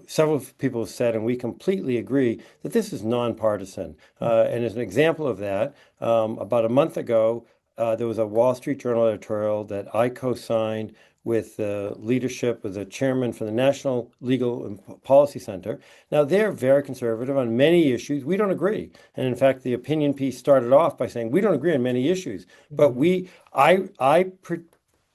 several people have said, and we completely agree, that this is nonpartisan. And as an example of that, about a month ago, there was a Wall Street Journal editorial that I co-signed with the leadership of the chairman for the National Legal and Policy Center. Now, they're very conservative on many issues. We don't agree. And in fact, the opinion piece started off by saying, we don't agree on many issues, but I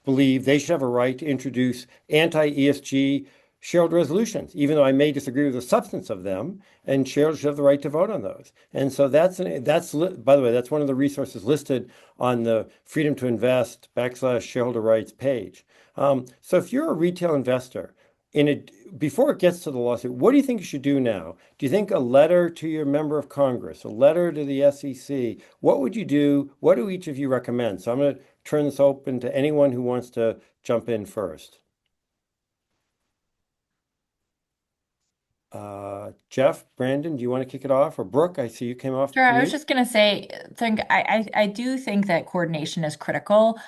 believe they should have a right to introduce anti-ESG shareholder resolutions, even though I may disagree with the substance of them, and shareholders should have the right to vote on those. And so that's by the way, that's one of the resources listed on the Freedom to Invest /shareholder rights page. So if you're a retail investor, before it gets to the lawsuit, what do you think you should do now? Do you think a letter to your member of Congress, a letter to the SEC? What would you do? What do each of you recommend? So I'm going to turn this open to anyone who wants to jump in first. Jeff, Brandon, do you want to kick it off? Or Brooke, I see you came off Sure. I was mute. just going to say, I do think that coordination is critical.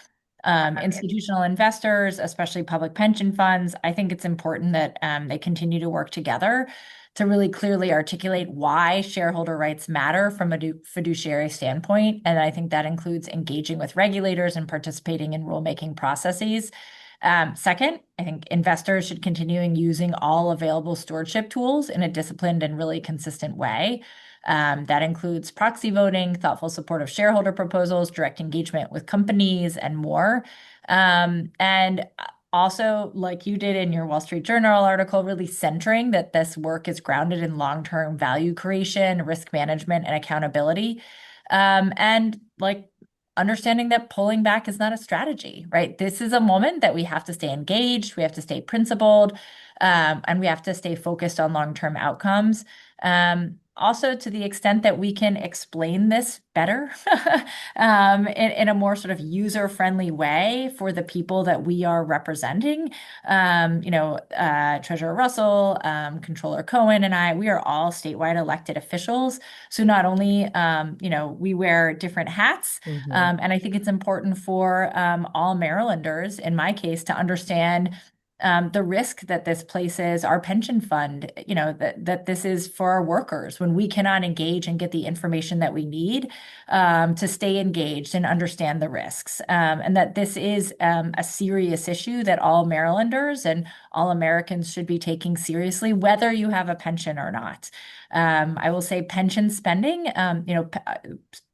Institutional investors, especially public pension funds, I think it's important that they continue to work together to really clearly articulate why shareholder rights matter from a fiduciary standpoint. And I think that includes engaging with regulators and participating in rulemaking processes. Second, I think investors should continue using all available stewardship tools in a disciplined and really consistent way. That includes proxy voting, thoughtful support of shareholder proposals, direct engagement with companies, and more. And also, like you did in your Wall Street Journal article, really centering that this work is grounded in long-term value creation, risk management, and accountability. And understanding that pulling back is not a strategy, right? This is a moment that we have to stay engaged, we have to stay principled, and we have to stay focused on long-term outcomes. Also, to the extent that we can explain this better in a more sort of user-friendly way for the people that we are representing. Treasurer Russell, Controller Cohen, and we are all statewide elected officials. So not only, we wear different hats, and I think it's important for all Marylanders, in my case, to understand the risk that this places our pension fund, that this is for our workers when we cannot engage and get the information that we need to stay engaged and understand the risks. And that this is a serious issue that all Marylanders and all Americans should be taking seriously, whether you have a pension or not. I will say pension spending,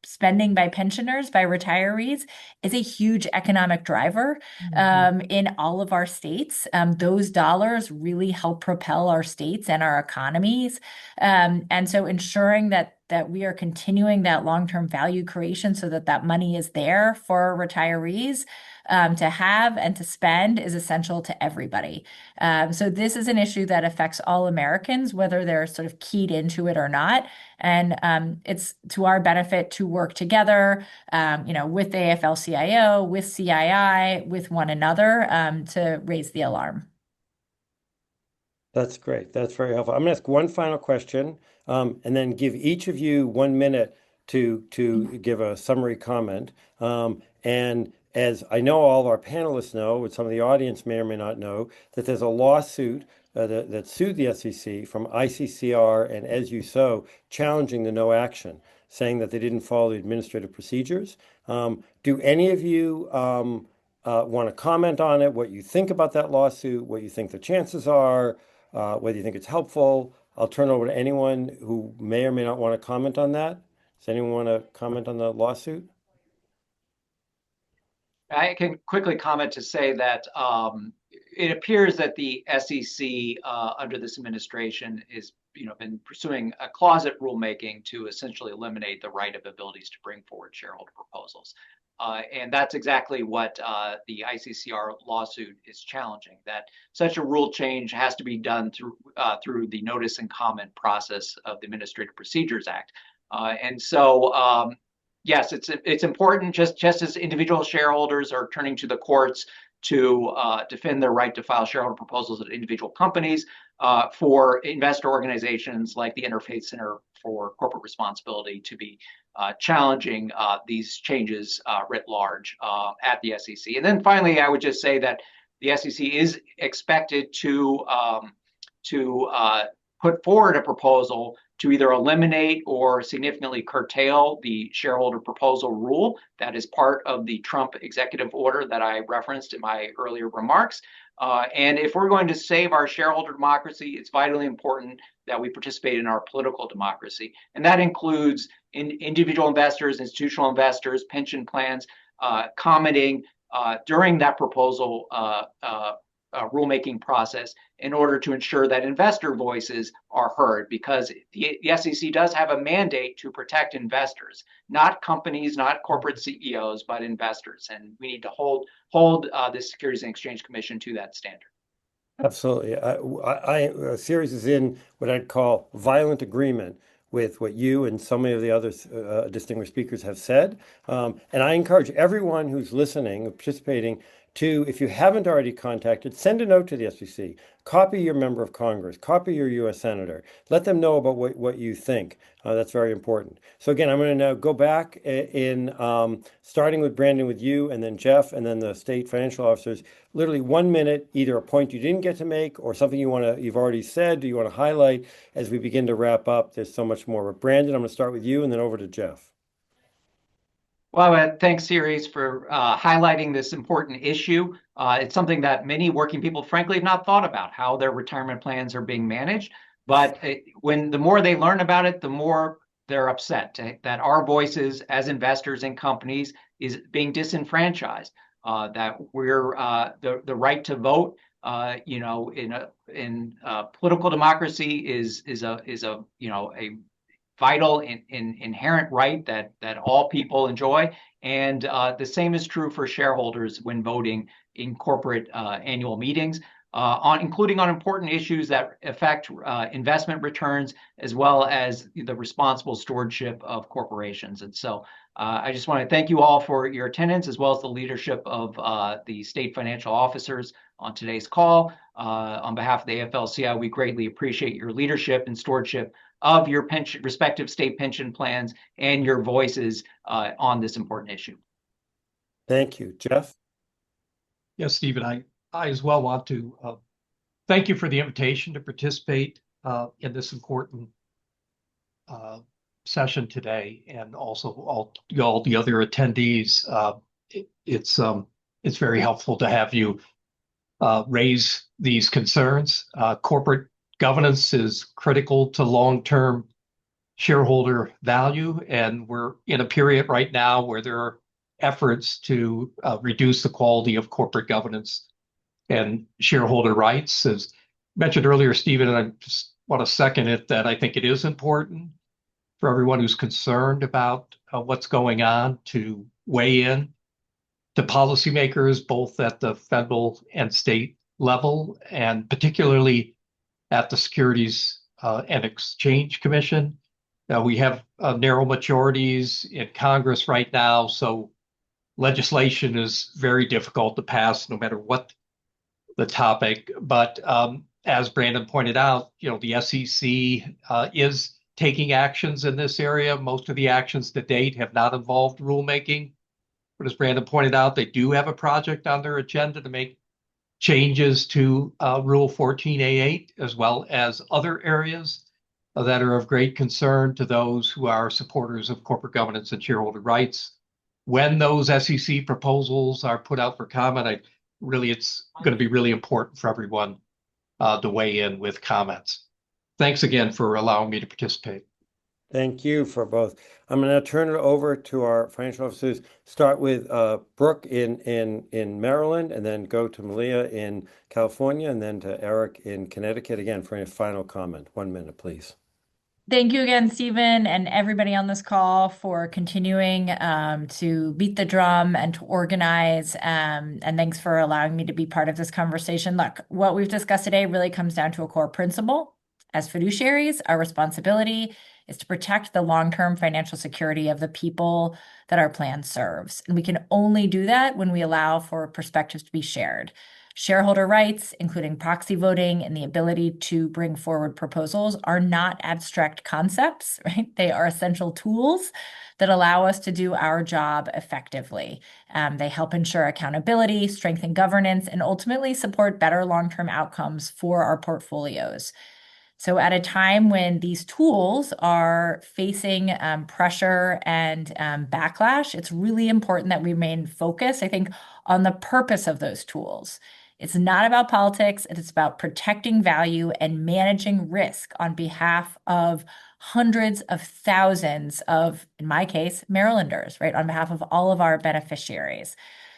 spending by pensioners, by retirees, is a huge economic driver in all of our states. Those dollars really help propel our states and our economies. And so ensuring that we are continuing that long-term value creation so that that money is there for retirees to have and to spend is essential to everybody. So this is an issue that affects all Americans, whether they're sort of keyed into it or not. And it's to our benefit to work together, with the AFL-CIO, with CII, with one another to raise the alarm. That's great. That's very helpful. I'm going to ask one final question, and then give each of you 1 minute to give a summary comment. And as I know all of our panelists know, but some of the audience may or may not know, that there's a lawsuit that sued the SEC from ICCR and As You Sow, challenging the no action, saying that they didn't follow the administrative procedures. Do any of you want to comment on it, what you think about that lawsuit, what you think the chances are, whether you think it's helpful? I'll turn it over to anyone who may or may not want to comment on that. Does anyone want to comment on the lawsuit? I can quickly comment to say that it appears that the SEC under this administration is, been pursuing a closet rulemaking to essentially eliminate the right of abilities to bring forward shareholder proposals. And that's exactly what the ICCR lawsuit is challenging, that such a rule change has to be done through the notice and comment process of the Administrative Procedures Act. And so, yes, it's important, just as individual shareholders are turning to the courts to defend their right to file shareholder proposals at individual companies, for investor organizations like the Interfaith Center for Corporate Responsibility to be challenging these changes writ large at the SEC. And then finally, I would just say that the SEC is expected to put forward a proposal to either eliminate or significantly curtail the shareholder proposal rule that is part of the Trump executive order that I referenced in my earlier remarks. And if we're going to save our shareholder democracy, it's vitally important that we participate in our political democracy. And that includes individual investors, institutional investors, pension plans, commenting during that proposal rulemaking process in order to ensure that investor voices are heard, because the SEC does have a mandate to protect investors, not companies, not corporate CEOs, but investors. And we need to hold the Securities and Exchange Commission to that standard. Absolutely. Ceres is in what I'd call violent agreement with what you and so many of the other distinguished speakers have said. And I encourage everyone who's listening, participating, to, if you haven't already contacted, send a note to the SEC, copy your member of Congress, copy your U.S. Senator, let them know about what you think. That's very important. So again, I'm going to now go back in starting with Brandon, with you, and then Jeff, and then the state financial officers. Literally 1 minute, either a point you didn't get to make or something you've already said, do you want to highlight as we begin to wrap up? There's so much more. But Brandon, I'm going to start with you and then over to Jeff. Well, thanks, Ceres, for highlighting this important issue. It's something that many working people, frankly, have not thought about, how their retirement plans are being managed. But the more they learn about it, the more they're upset that our voices as investors in companies is being disenfranchised. That we're the right to vote, in political democracy is a vital inherent right that all people enjoy. And the same is true for shareholders when voting in corporate annual meetings, including on important issues that affect investment returns, as well as the responsible stewardship of corporations. And so I just want to thank you all for your attendance, as well as the leadership of the state financial officers on today's call. On behalf of the AFL-CIO, we greatly appreciate your leadership and stewardship of your respective state pension plans and your voices on this important issue. Thank you. Jeff? Yes, Stephen, I as well want to thank you for the invitation to participate in this important session today, and also all the other attendees. It's very helpful to have you raise these concerns. Corporate governance is critical to long-term shareholder value, and we're in a period right now where there are efforts to reduce the quality of corporate governance and shareholder rights. As mentioned earlier, Stephen, and I just want to second it, that I think it is important for everyone who's concerned about what's going on to weigh in to policymakers, both at the federal and state level, and particularly at the Securities and Exchange Commission. We have narrow majorities in Congress right now, so legislation is very difficult to pass no matter what the topic. But as Brandon pointed out, the SEC is taking actions in this area. Most of the actions to date have not involved rulemaking. But as Brandon pointed out, they do have a project on their agenda to make changes to Rule 14a8, as well as other areas that are of great concern to those who are supporters of corporate governance and shareholder rights. When those SEC proposals are put out for comment, it's going to be really important for everyone to weigh in with comments. Thanks again for allowing me to participate. Thank you for both. I'm going to turn it over to our financial officers. Start with Brooke in Maryland, and then go to Malia in California, and then to Eric in Connecticut again for a final comment. 1 minute, please. Thank you again, Stephen, and everybody on this call for continuing to beat the drum and to organize. And thanks for allowing me to be part of this conversation. Look, what we've discussed today really comes down to a core principle. As fiduciaries, our responsibility is to protect the long-term financial security of the people that our plan serves. And we can only do that when we allow for perspectives to be shared. Shareholder rights, including proxy voting and the ability to bring forward proposals, are not abstract concepts, right? They are essential tools that allow us to do our job effectively. They help ensure accountability, strengthen governance, and ultimately support better long-term outcomes for our portfolios. So at a time when these tools are facing pressure and backlash, it's really important that we remain focused, I think, on the purpose of those tools. It's not about politics. It's about protecting value and managing risk on behalf of hundreds of thousands of, in my case, Marylanders, right? On behalf of all of our beneficiaries.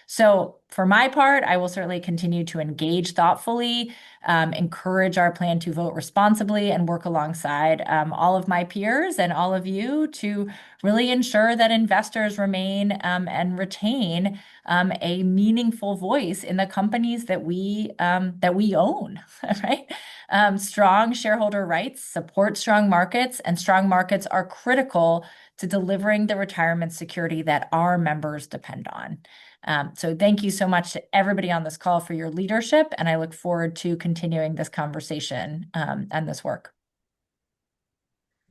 So for my part, I will certainly continue to engage thoughtfully, encourage our plan to vote responsibly, and work alongside all of my peers and all of you to really ensure that investors remain and retain a meaningful voice in the companies that we own, right? Strong shareholder rights support strong markets, and strong markets are critical to delivering the retirement security that our members depend on. So thank you so much to everybody on this call for your leadership, and I look forward to continuing this conversation and this work.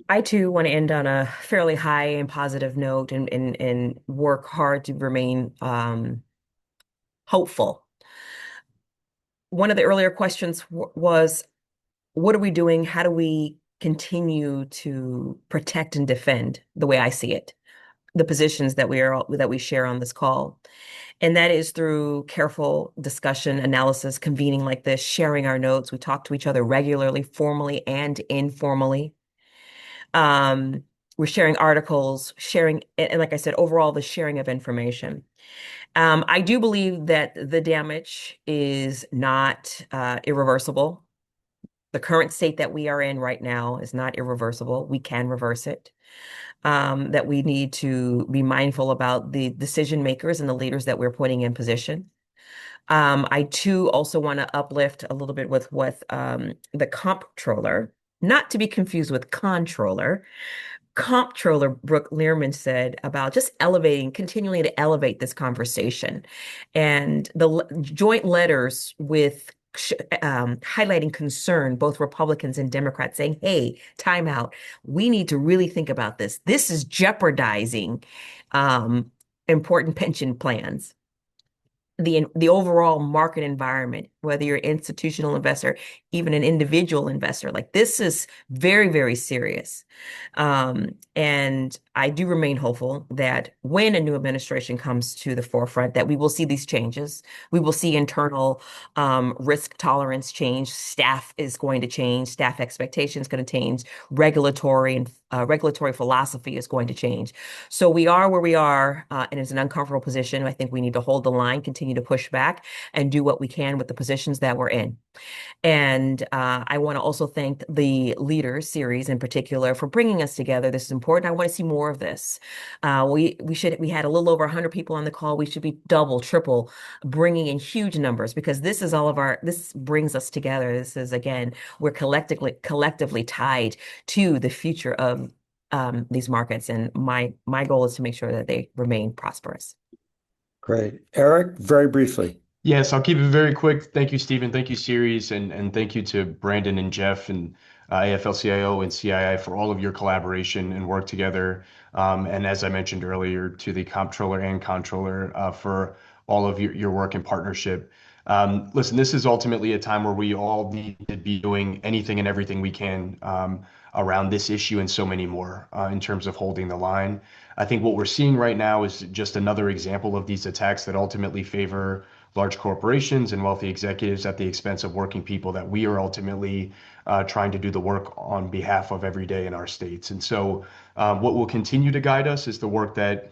I too want to end on a fairly high and positive note and work hard to remain hopeful. One of the earlier questions was, what are we doing? How do we continue to protect and defend, the way I see it, the positions that we share on this call? And that is through careful discussion, analysis, convening like this, sharing our notes. We talk to each other regularly, formally and informally. We're sharing articles, and like I said, overall, the sharing of information. I do believe that the damage is not irreversible. The current state that we are in right now is not irreversible. We can reverse it. That we need to be mindful about the decision makers and the leaders that we're putting in position. I too also want to uplift a little bit with what the comptroller, not to be confused with controller, comptroller Brooke Learman said about just continuing to elevate this conversation. And the joint letters with highlighting concern, both Republicans and Democrats, saying, hey, time out. We need to really think about this. This is jeopardizing important pension plans. the overall market environment, whether you're an institutional investor, even an individual investor. Like, this is very, very serious. And I do remain hopeful that when a new administration comes to the forefront, that we will see these changes. We will see internal risk tolerance change. Staff is going to change. Staff expectations going to change. Regulatory philosophy is going to change. So we are where we are, and it's an uncomfortable position. I think we need to hold the line, continue to push back, and do what we can with the positions that we're in. And I want to also thank the leaders series in particular for bringing us together. This is important. I want to see more of this. We had a little over 100 people on the call. We should be double, triple, bringing in huge numbers, because this is this brings us together. This is, again, we're collectively tied to the future of these markets. And my goal is to make sure that they remain prosperous. Great. Eric, very briefly. Yes, I'll keep it very quick. Thank you, Stephen. Thank you, Ceres, and thank you to Brandon and Jeff and AFL-CIO and CII for all of your collaboration and work together. And as I mentioned earlier, to the comptroller and controller for all of your work and partnership. Listen, this is ultimately a time where we all need to be doing anything and everything we can around this issue and so many more in terms of holding the line. I think what we're seeing right now is just another example of these attacks that ultimately favor large corporations and wealthy executives at the expense of working people that we are ultimately trying to do the work on behalf of every day in our states. And so what will continue to guide us is the work that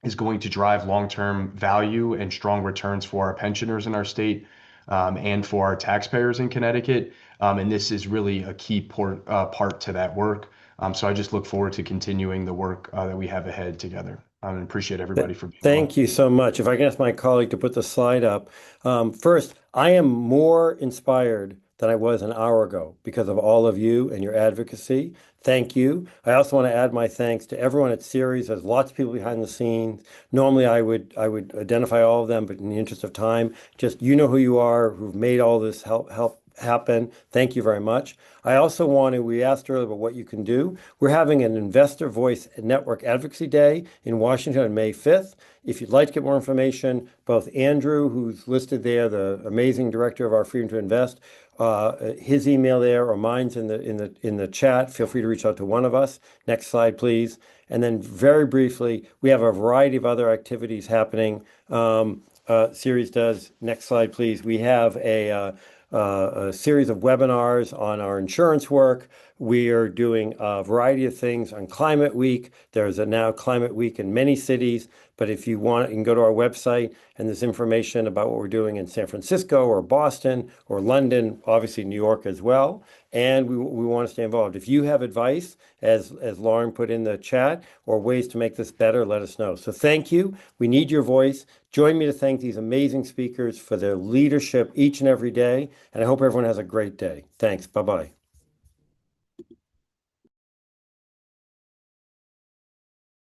is going to drive long-term value and strong returns for our pensioners in our state and for our taxpayers in Connecticut. And this is really a key part to that work. So I just look forward to continuing the work that we have ahead together. And appreciate everybody for being on. Thank you so much. If I can ask my colleague to put the slide up. First, I am more inspired than I was an hour ago because of all of you and your advocacy. Thank you. I also want to add my thanks to everyone at Ceres. There's lots of people behind the scenes. Normally I would identify all of them, but in the interest of time, just you know who you are, who've made all this help happen. Thank you very much. I also we asked earlier about what you can do. We're having an Investor Voice Network Advocacy Day in Washington on May 5th. If you'd like to get more information, both Andrew, who's listed there, the amazing director of our Freedom to Invest, his email there or mine's in the chat. Feel free to reach out to one of us. Next slide, please. And then very briefly, we have a variety of other activities happening. Ceres does. Next slide, please. We have a series of webinars on our insurance work. We are doing a variety of things on Climate Week. There's a now Climate Week in many cities, but if you want, you can go to our website and there's information about what we're doing in San Francisco or Boston or London, obviously New York as well. And we want to stay involved. If you have advice, as Lauren put in the chat, or ways to make this better, let us know. So thank you. We need your voice. Join me to thank these amazing speakers for their leadership each and every day. And I hope everyone has a great day. Thanks. Bye-bye.